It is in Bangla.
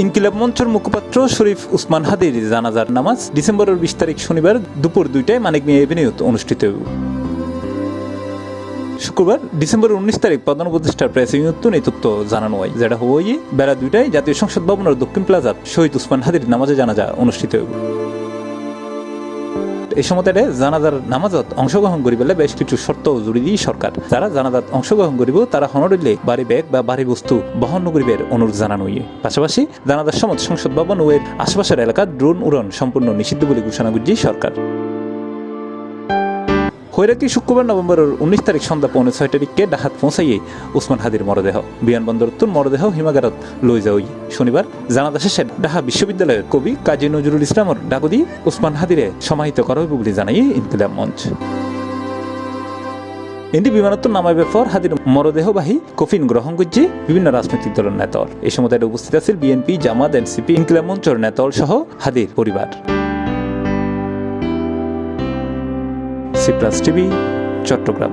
ইনকিলাব মঞ্চের মুখপাত্র শরীফ উসমান হাদির জানাজার নামাজ ডিসেম্বরের 20 তারিখ শনিবার দুপুর 2টায় মানিক মিয়া এভিনিউতে অনুষ্ঠিত হবে। শুক্রবার ডিসেম্বরের 19 তারিখ প্রধান উপদেষ্টার প্রেস ইউনিটে এই তথ্য জানানো হয়, যেটা হয়ে বেলা 2টায় জাতীয় সংসদ ভবনের দক্ষিণ প্লাজার শহীদ উসমান হাদির নামাজে জানাজা অনুষ্ঠিত হবে। এই সময় জানাজার নামাজত অংশগ্রহণ করিবেলে বেশ কিছু শর্ত জুড়ি দিয়ে সরকার যারা জানাজাত অংশগ্রহণ করিব তারা হনরিলে বাড়ি ব্যাগ বা বাড়ি বস্তু বহন করিবের অনুরোধ জানানো হয়। পাশাপাশি জানাজার সময় সংসদ ভবন ও এর আশেপাশের এলাকা ড্রোন উড়ান সম্পূর্ণ নিষিদ্ধ বলে ঘোষণা করছে সরকার। হৈরাকি শুক্রবার নভেম্বরের 19 তারিখ সন্ধ্যা 5:30 ডাহাত পৌঁছাইয়ে উসমান হাদির মরদেহ বিমানবন্দরতুন মরদেহ হিমাগারত লই যাওই। শনিবার জানাজা শেষে ঢাকা বিশ্ববিদ্যালয়ের কবি কাজী নজরুল ইসলামের ডাকদি উসমান হাদিরে সমাহিত করা হইব বলে জানাই ইনকিলাব মঞ্চ। এনডি বিমানত্ব নামাইবার পর হাদির মরদেহবাহী কফিন গ্রহণ করছে বিভিন্ন রাজনৈতিক দলের নেতার। এই সময় উপস্থিত আছে বিএনপি, জামাত, এনসিপি, ইনকিলাব মঞ্চের নেতার সহ হাদির পরিবার। সিপ্রাস টিভি, চট্টগ্রাম।